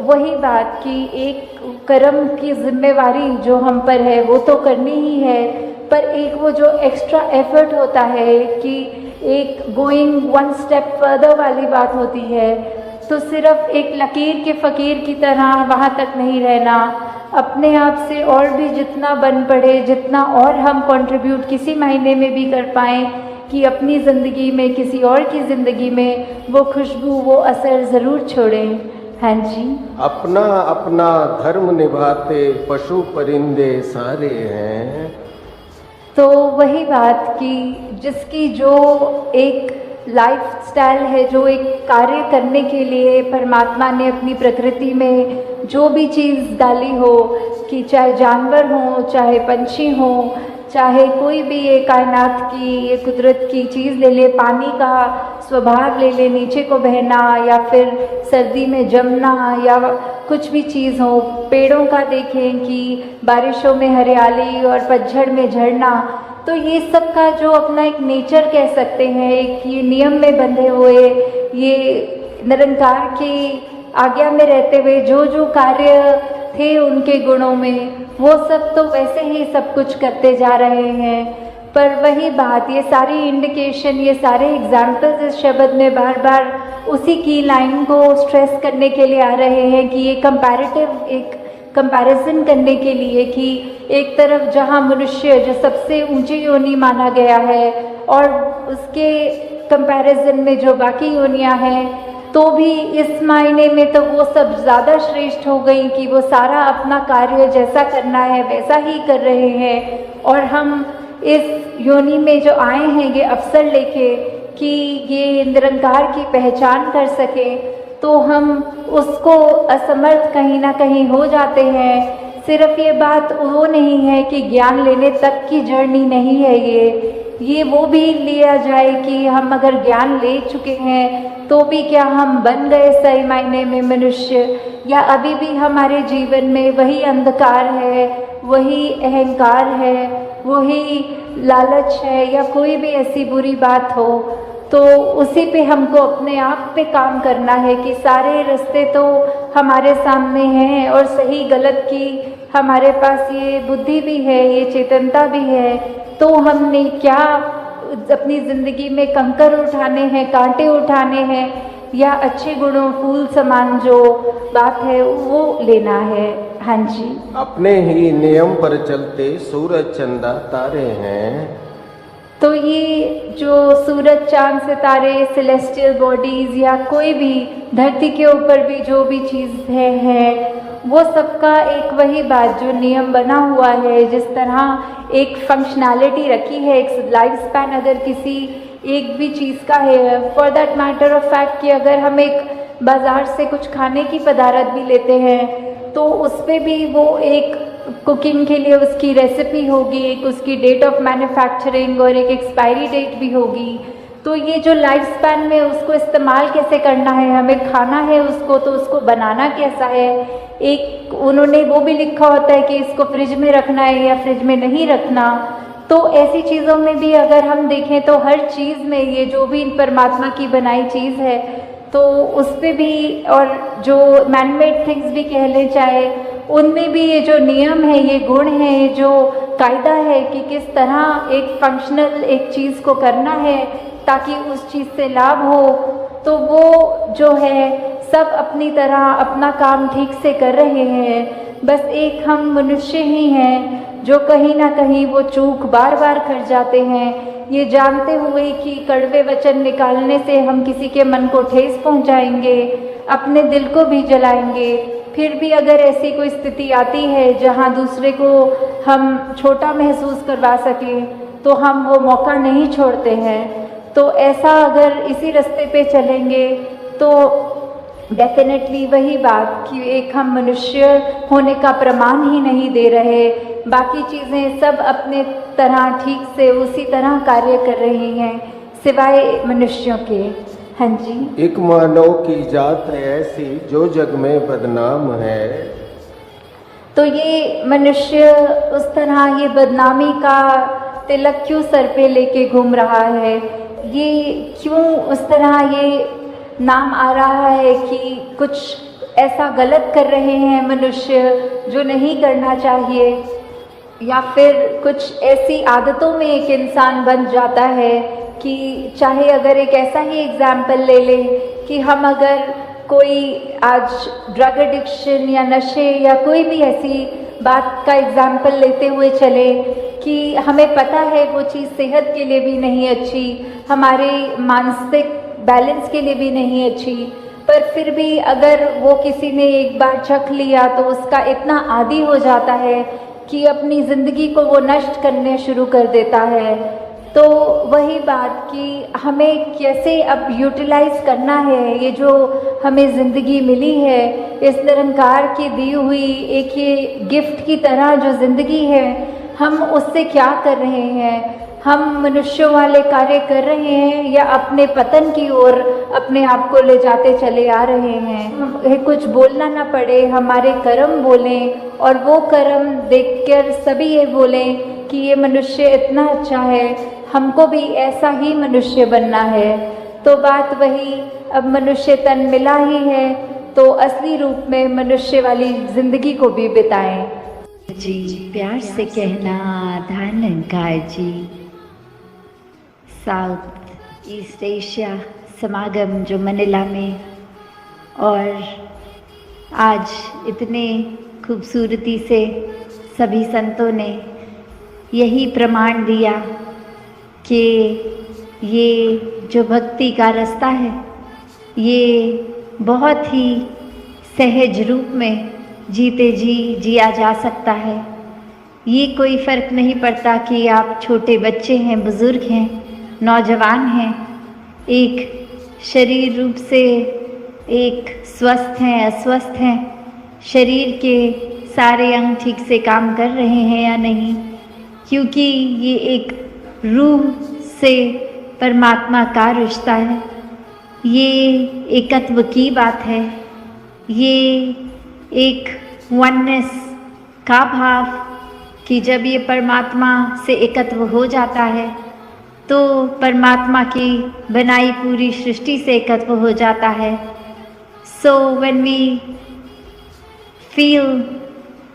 वही बात कि एक कर्म की जिम्मेवारी जो हम पर है वो तो करनी ही है, पर एक वो जो एक्स्ट्रा एफर्ट होता है कि एक गोइंग वन स्टेप फर्दर वाली बात होती है, तो सिर्फ एक लकीर के फ़कीर की तरह वहाँ तक नहीं रहना, अपने आप से और भी जितना बन पड़े, जितना और हम कंट्रीब्यूट किसी महीने में भी कर पाएँ कि अपनी ज़िंदगी में, किसी और की ज़िंदगी में वो खुशबू, वो असर ज़रूर छोड़ें। हाँ जी। अपना अपना धर्म निभाते पशु परिंदे सारे हैं। तो वही बात कि जिसकी जो एक लाइफस्टाइल है, जो एक कार्य करने के लिए परमात्मा ने अपनी प्रकृति में जो भी चीज़ डाली हो, कि चाहे जानवर हो, चाहे पंछी हो, चाहे कोई भी ये कायनात की, ये कुदरत की चीज़ ले ले, पानी का स्वभाव ले ले, नीचे को बहना या फिर सर्दी में जमना या कुछ भी चीज़ हो, पेड़ों का देखें कि बारिशों में हरियाली और पतझड़ में झड़ना, तो ये सब का जो अपना एक नेचर कह सकते हैं, एक ये नियम में बंधे हुए, ये निरंकार की आज्ञा में रहते हुए जो जो कार्य थे उनके गुणों में, वो सब तो वैसे ही सब कुछ करते जा रहे हैं। पर वही बात, ये सारी इंडिकेशन, ये सारे एग्जाम्पल्स इस शब्द में बार बार उसी की लाइन को स्ट्रेस करने के लिए आ रहे हैं कि ये कंपैरेटिव, एक कंपैरिजन करने के लिए कि एक तरफ जहाँ मनुष्य जो सबसे ऊंची योनि माना गया है और उसके कंपैरिजन में जो बाकी योनियाँ हैं, तो भी इस मायने में तो वो सब ज़्यादा श्रेष्ठ हो गई कि वो सारा अपना कार्य जैसा करना है वैसा ही कर रहे हैं, और हम इस योनि में जो आए हैं ये अवसर लेके कि ये निरंकार की पहचान कर सकें, तो हम उसको असमर्थ कहीं ना कहीं हो जाते हैं। सिर्फ ये बात वो नहीं है कि ज्ञान लेने तक की जर्नी नहीं है ये वो भी लिया जाए कि हम अगर ज्ञान ले चुके हैं तो भी क्या हम बन गए सही मायने में मनुष्य, या अभी भी हमारे जीवन में वही अंधकार है, वही अहंकार है, वही लालच है, या कोई भी ऐसी बुरी बात हो, तो उसी पे हमको अपने आप पे काम करना है कि सारे रास्ते तो हमारे सामने हैं और सही गलत की हमारे पास ये बुद्धि भी है, ये चेतनता भी है, तो हमने क्या अपनी ज़िंदगी में कंकर उठाने हैं, कांटे उठाने हैं, या अच्छे गुणों, फूल समान जो बात है वो लेना है। हाँ जी। अपने ही नियम पर चलते सूरज चंदा तारे हैं। तो ये जो सूरज, चांद, सितारे, सेलेस्टियल बॉडीज़ या कोई भी धरती के ऊपर भी जो भी चीज़ है वो सबका एक वही बात, जो नियम बना हुआ है, जिस तरह एक फंक्शनैलिटी रखी है, एक लाइफ स्पैन अगर किसी एक भी चीज़ का है, for that matter of fact कि अगर हम एक बाज़ार से कुछ खाने की पदार्थ भी लेते हैं तो उस पर भी वो एक कुकिंग के लिए उसकी रेसिपी होगी, एक उसकी डेट ऑफ मैन्युफैक्चरिंग और एक एक्सपायरी डेट भी होगी। तो ये जो लाइफ स्पैन में उसको इस्तेमाल कैसे करना है, हमें खाना है उसको, तो उसको बनाना कैसा है, एक उन्होंने वो भी लिखा होता है कि इसको फ्रिज में रखना है या फ्रिज में नहीं रखना। तो ऐसी चीज़ों में भी अगर हम देखें तो हर चीज़ में ये जो भी परमात्मा की बनाई चीज़ है तो उस पे भी, और जो मैनमेड थिंग्स भी कह लें चाहे, उनमें भी ये जो नियम है, ये गुण है, ये जो कायदा है कि किस तरह एक फंक्शनल एक चीज़ को करना है ताकि उस चीज़ से लाभ हो, तो वो जो है सब अपनी तरह अपना काम ठीक से कर रहे हैं। बस एक हम मनुष्य ही हैं जो कहीं ना कहीं वो चूक बार बार कर जाते हैं, ये जानते हुए कि कड़वे वचन निकालने से हम किसी के मन को ठेस पहुंचाएंगे, अपने दिल को भी जलाएंगे। फिर भी अगर ऐसी कोई स्थिति आती है जहां दूसरे को हम छोटा महसूस करवा सकें तो हम वो मौका नहीं छोड़ते हैं। तो ऐसा अगर इसी रास्ते पे चलेंगे तो डेफिनेटली वही बात कि एक हम मनुष्य होने का प्रमाण ही नहीं दे रहे, बाकी चीज़ें सब अपने तरह ठीक से उसी तरह कार्य कर रही हैं सिवाय मनुष्यों के। हाँ जी। एक मानव की जात है ऐसी जो जग में बदनाम है। तो ये मनुष्य उस तरह ये बदनामी का तिलक क्यों सर पे लेके घूम रहा है, ये क्यों उस तरह ये नाम आ रहा है कि कुछ ऐसा गलत कर रहे हैं मनुष्य जो नहीं करना चाहिए, या फिर कुछ ऐसी आदतों में एक इंसान बन जाता है कि चाहे अगर एक ऐसा ही एग्जाम्पल ले लें कि हम अगर कोई आज ड्रग एडिक्शन या नशे या कोई भी ऐसी बात का एग्जाम्पल लेते हुए चले कि हमें पता है वो चीज़ सेहत के लिए भी नहीं अच्छी, हमारे मानसिक बैलेंस के लिए भी नहीं अच्छी, पर फिर भी अगर वो किसी ने एक बार चख लिया तो उसका इतना आदी हो जाता है कि अपनी ज़िंदगी को वो नष्ट करने शुरू कर देता है। तो वही बात कि हमें कैसे अब यूटिलाइज करना है ये जो हमें ज़िंदगी मिली है, इस निरंकार की दी हुई एक ये गिफ्ट की तरह जो ज़िंदगी है, हम उससे क्या कर रहे हैं? हम मनुष्यों वाले कार्य कर रहे हैं या अपने पतन की ओर अपने आप को ले जाते चले आ रहे हैं? कुछ बोलना ना पड़े, हमारे कर्म बोलें और वो कर्म देखकर सभी ये बोलें कि ये मनुष्य इतना अच्छा है, हमको भी ऐसा ही मनुष्य बनना है। तो बात वही, अब मनुष्य तन मिला ही है तो असली रूप में मनुष्य वाली जिंदगी को भी बिताएं। जी प्यार से कहना धन्यकार जी। साउथ ईस्ट एशिया समागम जो मनीला में, और आज इतने खूबसूरती से सभी संतों ने यही प्रमाण दिया कि ये जो भक्ति का रास्ता है ये बहुत ही सहज रूप में जीते जी जिया जा सकता है। ये कोई फ़र्क नहीं पड़ता कि आप छोटे बच्चे हैं, बुज़ुर्ग हैं, नौजवान हैं, एक शरीर रूप से एक स्वस्थ हैं, अस्वस्थ हैं, शरीर के सारे अंग ठीक से काम कर रहे हैं या नहीं, क्योंकि ये एक रूह से परमात्मा का रिश्ता है। ये एकत्व की बात है, ये एक वननेस का भाव कि जब ये परमात्मा से एकत्व हो जाता है तो परमात्मा की बनाई पूरी सृष्टि से एकत्व हो जाता है। So when we feel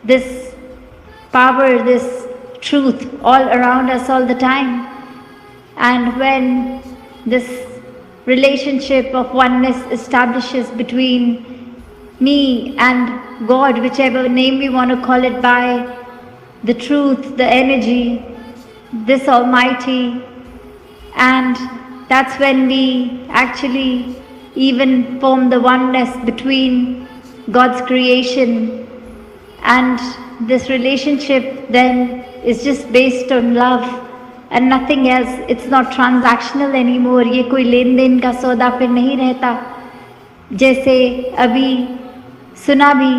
this power, this truth all around us all the time, and when this relationship of oneness establishes between me and God, whichever name we want to call it by, the truth, the energy, this Almighty, and that's when we actually even form the oneness between God's creation, and this relationship then is just based on love and nothing else. It's not transactional anymore. ये कोई लेन then का सौदा फिर नहीं रहता। जैसे अभी सुना भी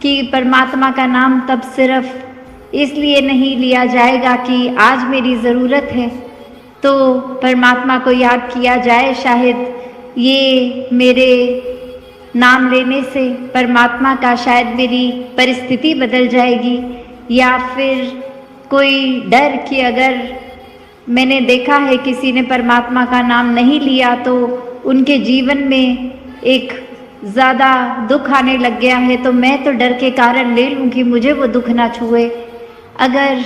कि परमात्मा का नाम तब सिर्फ इसलिए नहीं लिया जाएगा कि आज मेरी ज़रूरत है तो परमात्मा को याद किया जाए, शायद ये मेरे नाम लेने से परमात्मा का शायद मेरी परिस्थिति बदल जाएगी, या फिर कोई डर कि अगर मैंने देखा है किसी ने परमात्मा का नाम नहीं लिया तो उनके जीवन में एक ज़्यादा दुख आने लग गया है, तो मैं तो डर के कारण ले लूँ कि मुझे वो दुख ना छुए। अगर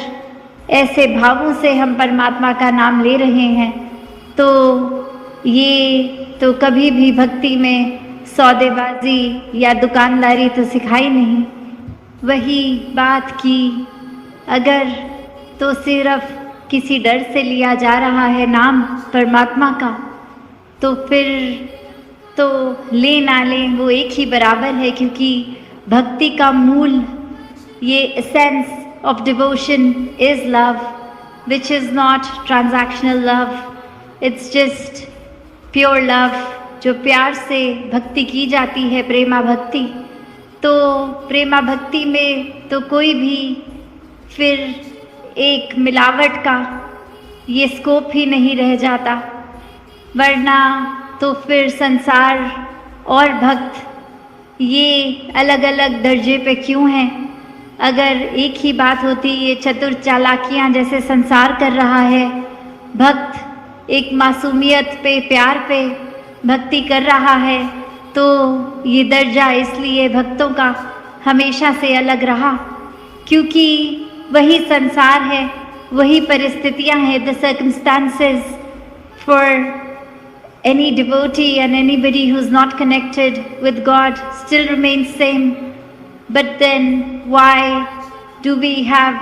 ऐसे भावों से हम परमात्मा का नाम ले रहे हैं तो ये तो कभी भी भक्ति में सौदेबाजी या दुकानदारी तो सिखाई नहीं। वही बात की अगर तो सिर्फ किसी डर से लिया जा रहा है नाम परमात्मा का, तो फिर तो ले ना ले वो एक ही बराबर है, क्योंकि भक्ति का मूल ये essence of devotion is love, which is not transactional love, it's just pure love, जो प्यार से भक्ति की जाती है, प्रेमा भक्ति। तो प्रेमा भक्ति में तो कोई भी फिर एक मिलावट का ये स्कोप ही नहीं रह जाता, वरना तो फिर संसार और भक्त ये अलग अलग दर्जे पे क्यों हैं? अगर एक ही बात होती, ये चतुर चालाकियाँ जैसे संसार कर रहा है, भक्त एक मासूमियत पे प्यार पे भक्ति कर रहा है, तो ये दर्जा इसलिए भक्तों का हमेशा से अलग रहा, क्योंकि वही संसार है, वही परिस्थितियाँ हैं। The circumstances for any devotee and anybody who's not connected with God still remains same. But then why do we have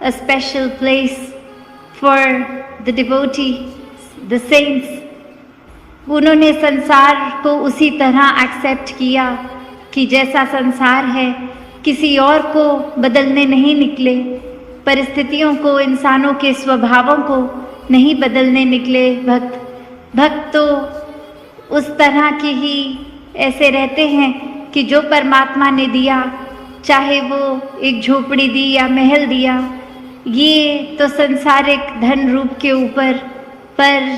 a special place for the devotee, the saints? उन्होंने संसार को उसी तरह एक्सेप्ट किया कि जैसा संसार है, किसी और को बदलने नहीं निकले, परिस्थितियों को, इंसानों के स्वभावों को नहीं बदलने निकले भक्त तो उस तरह के ही ऐसे रहते हैं कि जो परमात्मा ने दिया, चाहे वो एक झोपड़ी दी या महल दिया, ये तो संसारिक धन रूप के ऊपर, पर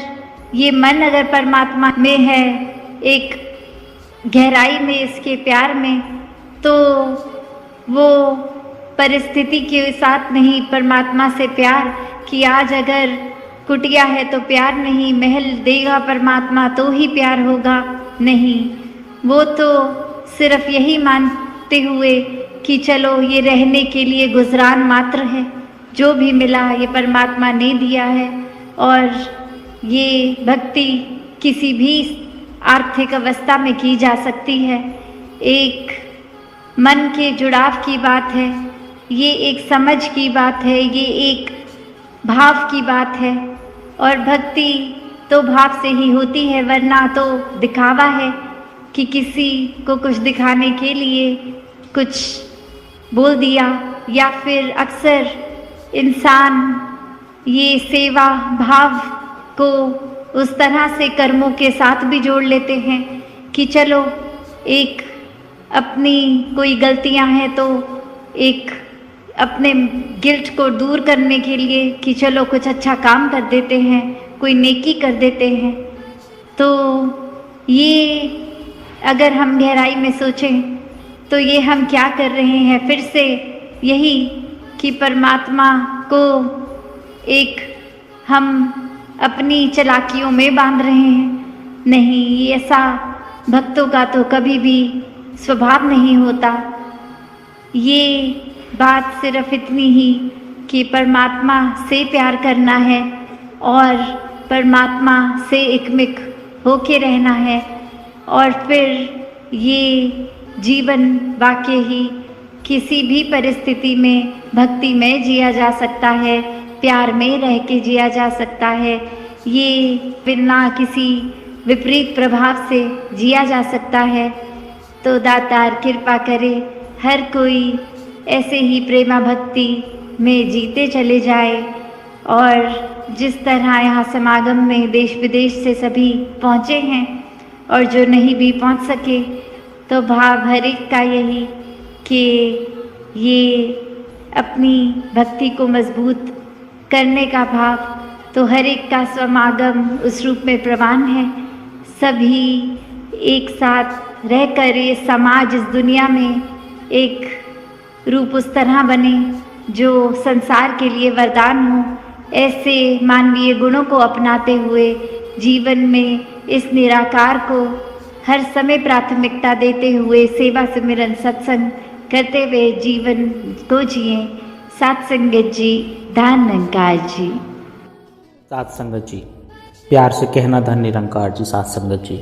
ये मन अगर परमात्मा में है, एक गहराई में, इसके प्यार में, तो वो परिस्थिति के साथ नहीं, परमात्मा से प्यार कि आज अगर कुटिया है तो प्यार नहीं, महल देगा परमात्मा तो ही प्यार होगा, नहीं। वो तो सिर्फ यही मानते हुए कि चलो ये रहने के लिए गुजरान मात्र है, जो भी मिला ये परमात्मा ने दिया है। और ये भक्ति किसी भी आर्थिक अवस्था में की जा सकती है, एक मन के जुड़ाव की बात है, ये एक समझ की बात है, ये एक भाव की बात है। और भक्ति तो भाव से ही होती है, वरना तो दिखावा है कि किसी को कुछ दिखाने के लिए कुछ बोल दिया, या फिर अक्सर इंसान ये सेवा भाव को उस तरह से कर्मों के साथ भी जोड़ लेते हैं कि चलो एक अपनी कोई गलतियां हैं तो एक अपने गिल्ट को दूर करने के लिए कि चलो कुछ अच्छा काम कर देते हैं, कोई नेकी कर देते हैं। तो ये अगर हम गहराई में सोचें तो ये हम क्या कर रहे हैं? फिर से यही कि परमात्मा को एक हम अपनी चालाकियों में बांध रहे हैं। नहीं, ऐसा भक्तों का तो कभी भी स्वभाव नहीं होता। ये बात सिर्फ इतनी ही कि परमात्मा से प्यार करना है और परमात्मा से एकमिक होके रहना है, और फिर ये जीवन वाकई ही किसी भी परिस्थिति में भक्ति में जिया जा सकता है, प्यार में रह के जिया जा सकता है। ये बिना किसी विपरीत प्रभाव से जिया जा सकता है। तो दातार कृपा करे हर कोई ऐसे ही प्रेमा भक्ति में जीते चले जाए, और जिस तरह यहाँ समागम में देश विदेश से सभी पहुँचे हैं, और जो नहीं भी पहुँच सके, तो भाव हर एक का यही कि ये अपनी भक्ति को मजबूत करने का भाव, तो हर एक का समागम उस रूप में प्रवान है। सभी एक साथ रहकर ये समाज, इस दुनिया में एक रूप उस तरह बने जो संसार के लिए वरदान हो, ऐसे मानवीय गुणों को अपनाते हुए जीवन में इस निराकार को हर समय प्राथमिकता देते हुए सेवा सिमरन सत्संग करते हुए जीवन को जिए। सात संगत जी, धन निरंकार जी। सात संगत जी, प्यार से कहना धन निरंकार जी। सात संगत जी,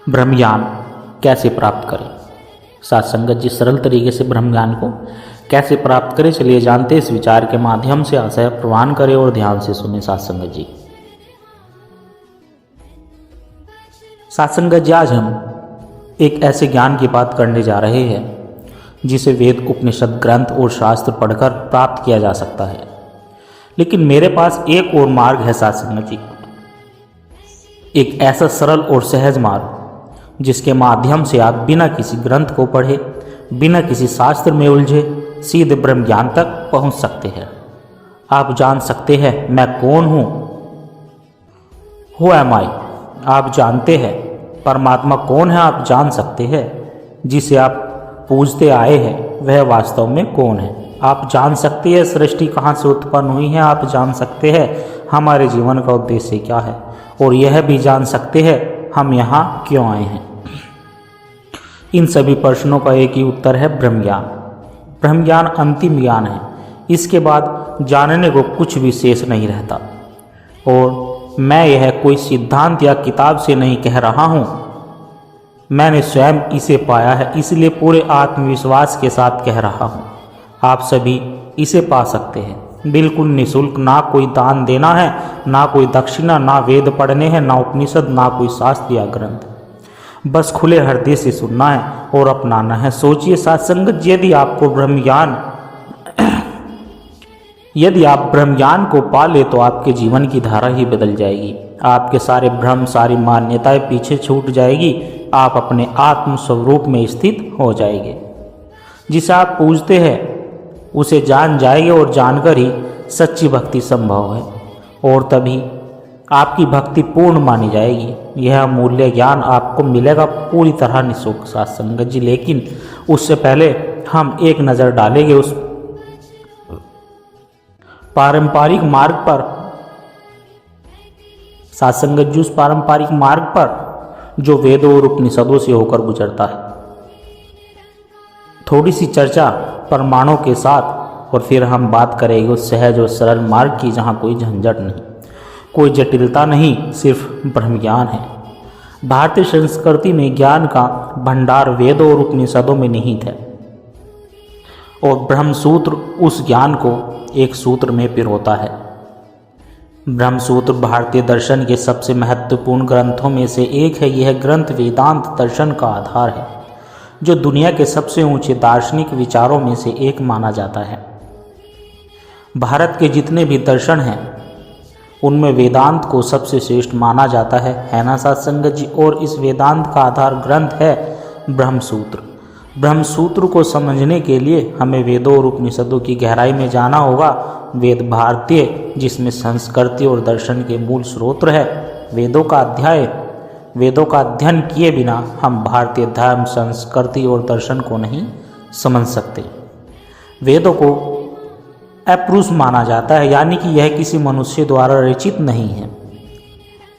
ब्रह्म ज्ञान कैसे प्राप्त करें? सात संगत जी, सरल तरीके से ब्रह्म ज्ञान को कैसे प्राप्त करें, चलिए जानते इस विचार के माध्यम से। आशय प्रवान करें और ध्यान से सुने। सात संगत जी, सात संगत जी, आज हम एक ऐसे ज्ञान की बात करने जा रहे हैं जिसे वेद, उपनिषद, ग्रंथ और शास्त्र पढ़कर प्राप्त किया जा सकता है। लेकिन मेरे पास एक और मार्ग है सात संगत जी, एक ऐसा सरल और सहज मार्ग जिसके माध्यम से आप बिना किसी ग्रंथ को पढ़े, बिना किसी शास्त्र में उलझे सीधे ब्रह्म ज्ञान तक पहुंच सकते हैं। आप जान सकते हैं मैं कौन हूं, हु एम आई। आप जानते हैं परमात्मा कौन है, आप जान सकते हैं जिसे आप पूजते आए हैं वह वास्तव में कौन है। आप जान सकते हैं सृष्टि कहाँ से उत्पन्न हुई है, आप जान सकते हैं हमारे जीवन का उद्देश्य क्या है, और यह भी जान सकते हैं हम यहाँ क्यों आए हैं। इन सभी प्रश्नों का एक ही उत्तर है ब्रह्म ज्ञान। ब्रह्म ज्ञान अंतिम ज्ञान है, इसके बाद जानने को कुछ भी शेष नहीं रहता। और मैं यह कोई सिद्धांत या किताब से नहीं कह रहा हूँ, मैंने स्वयं इसे पाया है, इसलिए पूरे आत्मविश्वास के साथ कह रहा हूँ। आप सभी इसे पा सकते हैं बिल्कुल निःशुल्क। ना कोई दान देना है, ना कोई दक्षिणा, ना वेद पढ़ने हैं, ना उपनिषद, ना कोई शास्त्र या ग्रंथ। बस खुले हृदय से सुनना है और अपनाना है। सोचिए सात संगत, यदि आपको ब्रह्म ज्ञान यदि आप ब्रह्म ज्ञान को पा ले तो आपके जीवन की धारा ही बदल जाएगी। आपके सारे भ्रम, सारी मान्यताएं पीछे छूट जाएगी। आप अपने आत्म स्वरूप में स्थित हो जाएंगे। जिसे आप पूजते हैं उसे जान जाएंगे और जानकर ही सच्ची भक्ति संभव है, और तभी आपकी भक्ति पूर्ण मानी जाएगी। यह अमूल्य ज्ञान आपको मिलेगा पूरी तरह निःशुल्क सात संगत जी। लेकिन उससे पहले हम एक नज़र डालेंगे उस पारंपरिक मार्ग पर। सात संगत जी, उस पारंपरिक मार्ग पर जो वेदों और उपनिषदों से होकर गुजरता है। थोड़ी सी चर्चा प्रमाणों के साथ, और फिर हम बात करेंगे उस सहज और सरल मार्ग की जहाँ कोई झंझट नहीं, कोई जटिलता नहीं, सिर्फ ब्रह्म ज्ञान है। भारतीय संस्कृति में ज्ञान का भंडार वेदों और उपनिषदों में निहित है, और ब्रह्म सूत्र उस ज्ञान को एक सूत्र में पिरोता है। ब्रह्म सूत्र भारतीय दर्शन के सबसे महत्वपूर्ण ग्रंथों में से एक है। यह ग्रंथ वेदांत दर्शन का आधार है, जो दुनिया के सबसे ऊंचे दार्शनिक विचारों में से एक माना जाता है। भारत के जितने भी दर्शन हैं उनमें वेदांत को सबसे श्रेष्ठ माना जाता है ना सात संगत जी? और इस वेदांत का आधार ग्रंथ है ब्रह्म सूत्र। ब्रह्म सूत्र को समझने के लिए हमें वेदों और उपनिषदों की गहराई में जाना होगा। वेद भारतीय, जिसमें संस्कृति और दर्शन के मूल स्रोत है। वेदों का अध्ययन किए बिना हम भारतीय धर्म, संस्कृति और दर्शन को नहीं समझ सकते। वेदों को अप्रूफ माना जाता है, यानी कि यह किसी मनुष्य द्वारा रचित नहीं है।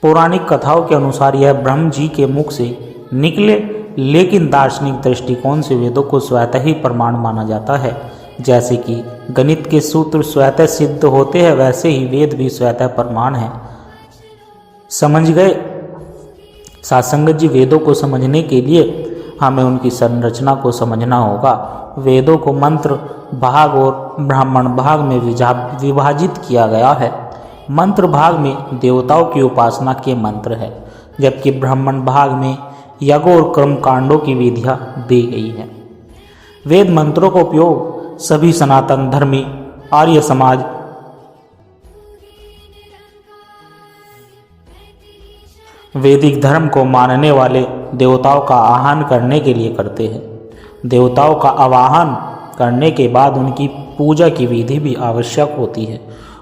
पौराणिक कथाओं के अनुसार यह ब्रह्म जी के मुख से निकले, लेकिन दार्शनिक दृष्टिकोण से वेदों को स्वतः ही प्रमाण माना जाता है। जैसे कि गणित के सूत्र स्वतः सिद्ध होते हैं, वैसे ही वेद भी स्वतः प्रमाण है। समझ गए सात संगत जी? वेदों को समझने के लिए हमें उनकी संरचना को समझना होगा। वेदों को मंत्र भाग और ब्राह्मण भाग में विभाजित किया गया है। मंत्र भाग में देवताओं की उपासना के मंत्र है, जबकि ब्राह्मण भाग में यज्ञ और कर्म कांडों की विधियां दी गई है। वेद मंत्रों का उपयोग सभी सनातन धर्मी आर्य समाज वैदिक धर्म को मानने वाले देवताओं का आह्वान करने के लिए करते हैं। देवताओं का आवाहन करने के बाद उनकी पूजा की विधि भी आवश्यक होती है,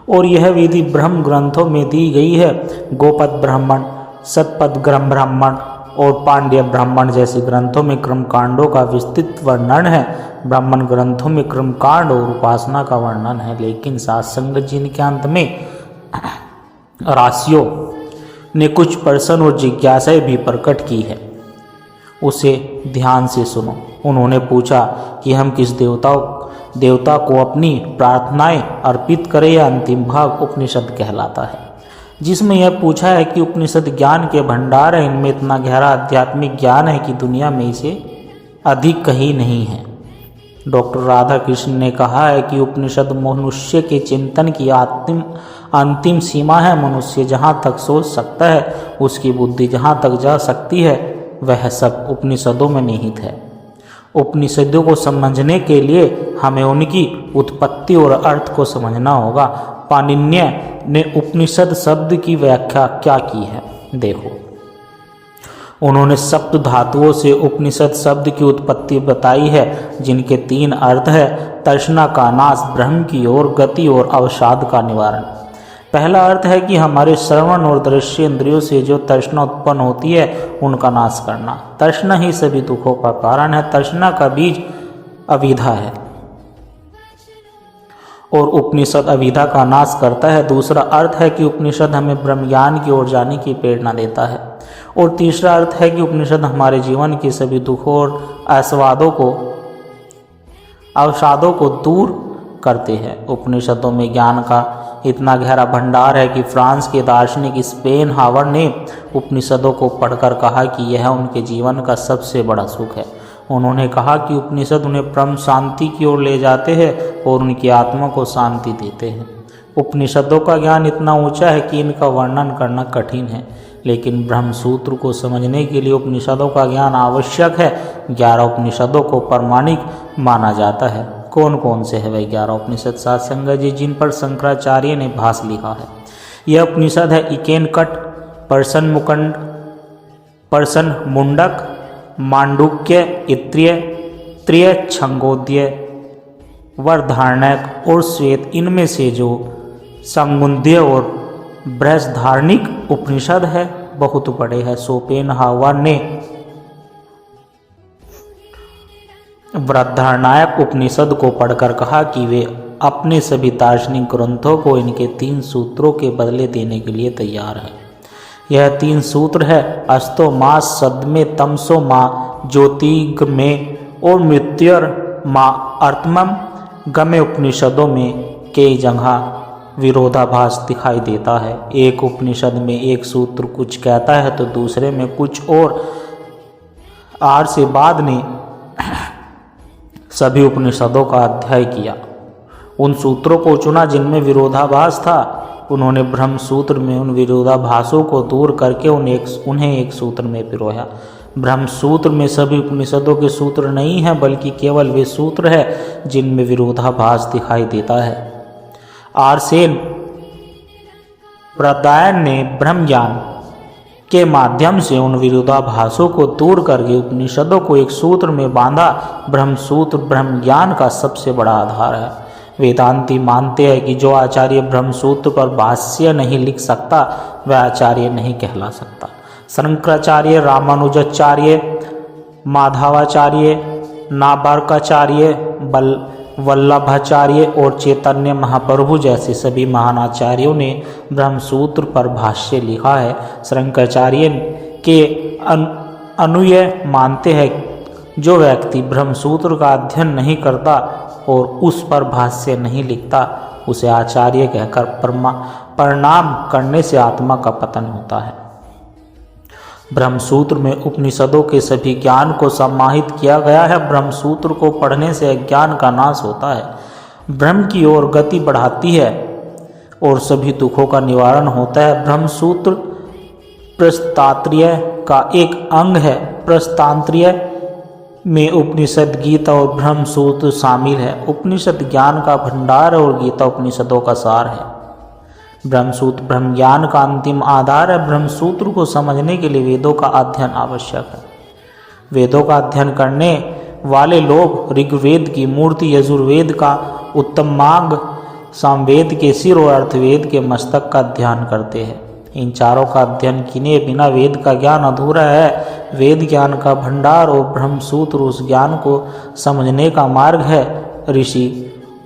और यह विधि ब्रह्म ग्रंथों में दी गई है। गोपद ब्राह्मण, शतपथ ब्राह्मण और पांड्य ब्राह्मण जैसे ग्रंथों में कर्मकांडों का विस्तृत वर्णन है। ब्राह्मण ग्रंथों में कर्मकांड और उपासना का वर्णन है, लेकिन सत्संग जी के अंत में राशियों ने कुछ प्रश्न और जिज्ञासाएं भी प्रकट की है, उसे ध्यान से सुनो। उन्होंने पूछा कि हम किस देवता को अपनी प्रार्थनाएं अर्पित करें। यह अंतिम भाग उपनिषद कहलाता है, जिसमें यह पूछा है कि उपनिषद ज्ञान के भंडार है, इनमें इतना गहरा आध्यात्मिक ज्ञान है कि दुनिया में इसे अधिक कहीं नहीं है। डॉक्टर राधा कृष्ण ने कहा है कि उपनिषद मनुष्य के चिंतन की अंतिम सीमा है। मनुष्य जहाँ तक सोच सकता है, उसकी बुद्धि जहाँ तक जा सकती है, वह सब उपनिषदों में निहित है। उपनिषदों को समझने के लिए हमें उनकी उत्पत्ति और अर्थ को समझना होगा। पाणिन्य ने उपनिषद शब्द की व्याख्या क्या की है, देखो। उन्होंने सप्त धातुओं से उपनिषद शब्द की उत्पत्ति बताई है, जिनके 3 अर्थ है। तृष्णा का नाश, ब्रह्म की ओर गति और अवसाद का निवारण। पहला अर्थ है कि हमारे श्रवण और दृश्य इंद्रियों से जो तृष्णा उत्पन्न होती है, उनका नाश करना। तृष्णा ही सभी दुखों का कारण है। तृष्णा का बीज अविद्या है और उपनिषद अविद्या का नाश करता है। दूसरा अर्थ है कि उपनिषद हमें ब्रह्म ज्ञान की ओर जाने की प्रेरणा देता है। और तीसरा अर्थ है कि उपनिषद हमारे जीवन के सभी दुखों और अवसादों को दूर करते हैं। उपनिषदों में ज्ञान का इतना गहरा भंडार है कि फ्रांस के दार्शनिक स्पेन हावर ने उपनिषदों को पढ़कर कहा कि यह उनके जीवन का सबसे बड़ा सुख है। उन्होंने कहा कि उपनिषद उन्हें परम शांति की ओर ले जाते हैं और उनकी आत्मा को शांति देते हैं। उपनिषदों का ज्ञान इतना ऊंचा है कि इनका वर्णन करना कठिन है, लेकिन ब्रह्म सूत्र को समझने के लिए उपनिषदों का ज्ञान आवश्यक है। 11 उपनिषदों को प्रमाणिक माना जाता है। कौन कौन से है वह 11 उपनिषद सत्संग जी, जिन पर शंकराचार्य ने भाष्य लिखा है? यह उपनिषद है इकेनकट, पर्सन मुंडक, मांडुक्य, इत्रिय, त्रिय, छंगोद्य, वरधारणक और श्वेत। इनमें से जो सांगुंद्य और बृहस्पतिक उपनिषद है, बहुत बड़े हैं। शोपेनहावर ने बृहदारण्यक उपनिषद को पढ़कर कहा कि वे अपने सभी दार्शनिक ग्रंथों को इनके 3 सूत्रों के बदले देने के लिए तैयार है। यह 3 सूत्र है अस्तो माँ, सदमे, तमसो माँ, ज्योतिर्गमे और मृत्युर माँ अर्थमम गमे। उपनिषदों में कई जगह विरोधाभास दिखाई देता है। एक उपनिषद में एक सूत्र कुछ कहता है तो दूसरे में कुछ और। आर से बाद ने सभी उपनिषदों का अध्ययन किया, उन सूत्रों को चुना जिनमें विरोधाभास था। उन्होंने ब्रह्म सूत्र में उन विरोधाभासों को दूर करके उन्हें एक सूत्र में पिरोया। ब्रह्म सूत्र में सभी उपनिषदों के सूत्र नहीं हैं, बल्कि केवल वे सूत्र हैं जिनमें विरोधाभास दिखाई देता है। आर्सेन प्रदायन ने ब्रह्म ज्ञान के माध्यम से उन विरोधाभासों को दूर करके उपनिषदों को एक सूत्र में बांधा। ब्रह्म सूत्र ब्रह्म ज्ञान का सबसे बड़ा आधार है। वेदांती मानते हैं कि जो आचार्य ब्रह्म सूत्र पर भाष्य नहीं लिख सकता, वह आचार्य नहीं कहला सकता। शंकराचार्य, रामानुजाचार्य, माधवाचार्य, नाबार्काचार्य, वल्लभाचार्य और चैतन्य महाप्रभु जैसे सभी महान आचार्यों ने ब्रह्म सूत्र पर भाष्य लिखा है। शंकराचार्य के अनुयायी मानते हैं जो व्यक्ति ब्रह्म सूत्र का अध्ययन नहीं करता और उस पर भाष्य नहीं लिखता, उसे आचार्य कहकर प्रणाम करने से आत्मा का पतन होता है। ब्रह्म सूत्र में उपनिषदों के सभी ज्ञान को समाहित किया गया है। ब्रह्म सूत्र को पढ़ने से अज्ञान का नाश होता है, ब्रह्म की ओर गति बढ़ाती है और सभी दुखों का निवारण होता है। ब्रह्म सूत्र प्रस्तात्रीय का एक अंग है। प्रस्तांत्रीय में उपनिषद, गीता और ब्रह्म सूत्र शामिल है। उपनिषद ज्ञान का भंडार और गीता उपनिषदों का सार है। ब्रह्म सूत्र ब्रह्म ज्ञान का अंतिम आधार है। ब्रह्म सूत्र को समझने के लिए वेदों का अध्ययन आवश्यक है। वेदों का अध्ययन करने वाले लोग ऋग्वेद की मूर्ति, यजुर्वेद का उत्तमांग, सामवेद के सिर और अर्थवेद के मस्तक का ध्यान करते हैं। इन चारों का अध्ययन किए बिना वेद का ज्ञान अधूरा है। वेद ज्ञान का भंडार और ब्रह्मसूत्र उस ज्ञान को समझने का मार्ग है। ऋषि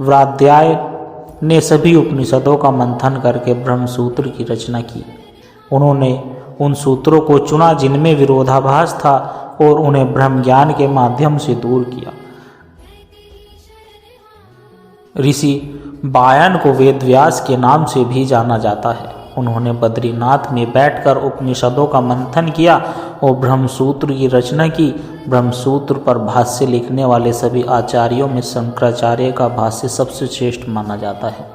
व्राध्याय ने सभी उपनिषदों का मंथन करके ब्रह्मसूत्र की रचना की। उन्होंने उन सूत्रों को चुना जिनमें विरोधाभास था और उन्हें ब्रह्म ज्ञान के माध्यम से दूर किया। ऋषि बायन को वेदव्यास के नाम से भी जाना जाता है। उन्होंने बद्रीनाथ में बैठकर उपनिषदों का मंथन किया और ब्रह्मसूत्र की रचना की। ब्रह्मसूत्र पर भाष्य लिखने वाले सभी आचार्यों में शंकराचार्य का भाष्य सबसे श्रेष्ठ माना जाता है।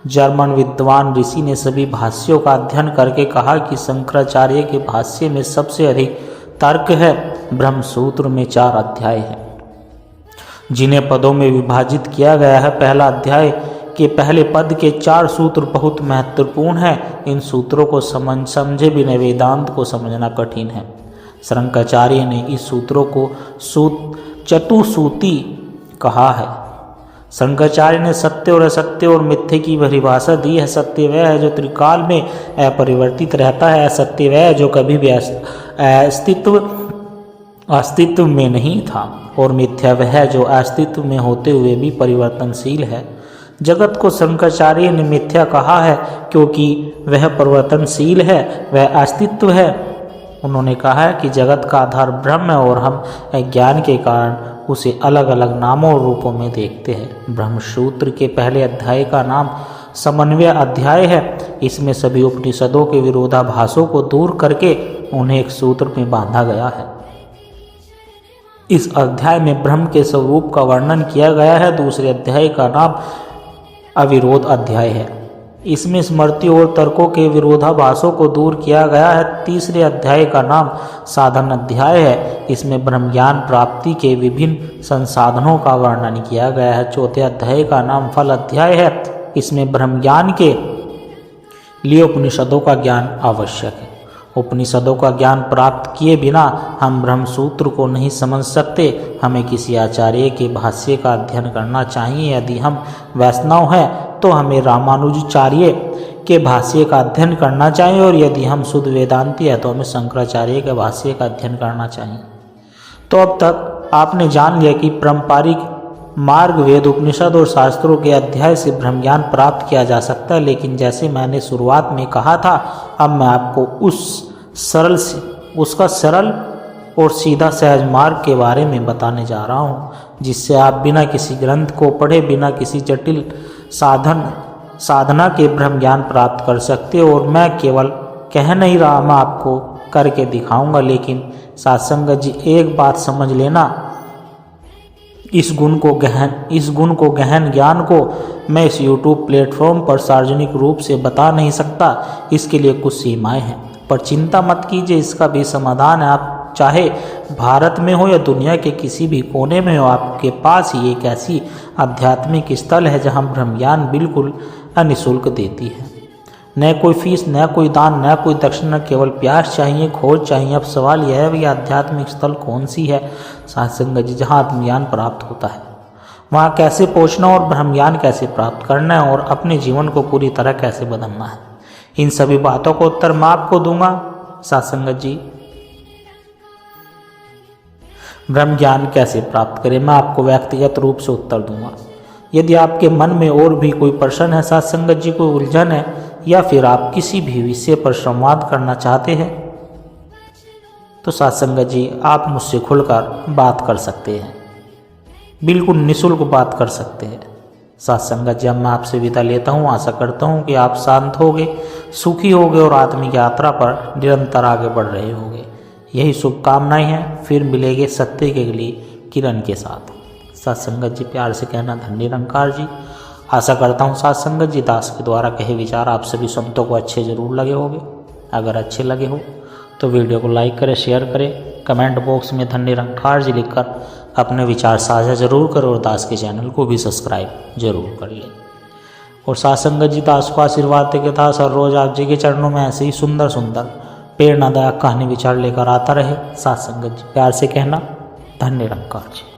जर्मन विद्वान ऋषि ने सभी भाष्यों का अध्ययन करके कहा कि शंकराचार्य के भाष्य में सबसे अधिक तर्क है। ब्रह्मसूत्र में 4 अध्याय हैं जिन्हें पदों में विभाजित किया गया है। पहला अध्याय के पहले पद के 4 सूत्र बहुत महत्वपूर्ण हैं। इन सूत्रों को समझे बिना वेदांत को समझना कठिन है। शंकराचार्य ने इस सूत्रों को चतुसूती कहा है। शंकराचार्य ने सत्य और असत्य और मिथ्य की परिभाषा दी है। सत्य वह है जो त्रिकाल में अपरिवर्तित रहता है। असत्य वह है जो कभी भी अस्तित्व में नहीं था, और मिथ्या वह है जो अस्तित्व में होते हुए भी परिवर्तनशील है। जगत को शंकराचार्य ने मिथ्या कहा है क्योंकि वह परिवर्तनशील है, वह अस्तित्व है। उन्होंने कहा है कि जगत का आधार ब्रह्म है और हम ज्ञान के कारण उसे अलग अलग नामों और रूपों में देखते हैं। ब्रह्मसूत्र के पहले अध्याय का नाम समन्वय अध्याय है। इसमें सभी उपनिषदों के विरोधाभासों को दूर करके उन्हें एक सूत्र में बांधा गया है। इस अध्याय में ब्रह्म के स्वरूप का वर्णन किया गया है। दूसरे अध्याय का नाम अविरोध अध्याय है। इसमें स्मृतियों और तर्कों के विरोधाभासों को दूर किया गया है। तीसरे अध्याय का नाम साधन अध्याय है। इसमें ब्रह्म ज्ञान प्राप्ति के विभिन्न संसाधनों का वर्णन किया गया है। चौथे अध्याय का नाम फल अध्याय है। इसमें ब्रह्म ज्ञान के लिए उपनिषदों का ज्ञान आवश्यक है। उपनिषदों का ज्ञान प्राप्त किए बिना हम ब्रह्मसूत्र को नहीं समझ सकते। हमें किसी आचार्य के भाष्य का अध्ययन करना चाहिए। यदि हम वैष्णव हैं तो हमें रामानुजाचार्य के भाष्य का अध्ययन करना चाहिए, और यदि हम शुद्ध वेदांती हैं तो हमें शंकराचार्य के भाष्य का अध्ययन करना चाहिए। तो अब तक आपने जान लिया कि पारंपरिक मार्ग वेद, उपनिषद और शास्त्रों के अध्याय से ब्रह्म ज्ञान प्राप्त किया जा सकता है। लेकिन जैसे मैंने शुरुआत में कहा था, अब मैं आपको उसका सरल और सीधा सहज मार्ग के बारे में बताने जा रहा हूँ, जिससे आप बिना किसी ग्रंथ को पढ़े, बिना किसी जटिल साधना के ब्रह्म ज्ञान प्राप्त कर सकते हो। और मैं केवल कह नहीं रहा, मैं आपको करके दिखाऊंगा। लेकिन सत्संग जी, एक बात समझ लेना, इस गुण को गहन ज्ञान को मैं इस YouTube प्लेटफॉर्म पर सार्वजनिक रूप से बता नहीं सकता। इसके लिए कुछ सीमाएं हैं, पर चिंता मत कीजिए, इसका भी समाधान है। आप चाहे भारत में हो या दुनिया के किसी भी कोने में हो, आपके पास ही एक ऐसी आध्यात्मिक स्थल है जहां ब्रह्म ज्ञान बिल्कुल अनिःशुल्क देती है। न कोई फीस, न कोई दान, न कोई दक्षिणा, केवल प्यास चाहिए, खोज चाहिए। अब सवाल यह है कि आध्यात्मिक स्थल कौन सी है सत्संग जी, जहाँ आत्मज्ञान प्राप्त होता है? वहाँ कैसे पहुँचना और ब्रह्म ज्ञान कैसे प्राप्त करना है, और अपने जीवन को पूरी तरह कैसे बदलना है, इन सभी बातों को उत्तर मैं आपको दूंगा सत्संग जी। ब्रह्म ज्ञान कैसे प्राप्त करें, मैं आपको व्यक्तिगत रूप से उत्तर दूंगा। यदि आपके मन में और भी कोई प्रश्न है सत्संग जी, कोई उलझन है, या फिर आप किसी भी विषय पर संवाद करना चाहते हैं, तो सत्संग जी आप मुझसे खुलकर बात कर सकते हैं, बिल्कुल निःशुल्क बात कर सकते हैं। सत्संग जी, अब मैं आपसे विदा लेता हूँ। आशा करता हूँ कि आप शांत होगे, सुखी होगे और आत्मिक यात्रा पर निरंतर आगे बढ़ रहे होंगे। यही शुभकामनाएं हैं। फिर मिलेंगे सत्य के लिए किरण के साथ। सत्संगत जी, प्यार से कहना धन निरंकार जी। आशा करता हूँ सत्संगत जी दास के द्वारा कहे विचार आप सभी संतों को अच्छे जरूर लगे होंगे। अगर अच्छे लगे हो तो वीडियो को लाइक करें, शेयर करें, कमेंट बॉक्स में धन निरंकार जी लिखकर अपने विचार साझा जरूर करें, और दास के चैनल को भी सब्सक्राइब जरूर कर लें। और सत्संगत जी दास को आशीर्वाद देके दास हर रोज आप जी के चरणों में ऐसे ही सुंदर सुंदर प्रेरणादायक कहानी विचार लेकर आता रहे। सत्संगत जी, प्यार से कहना धन निरंकार जी।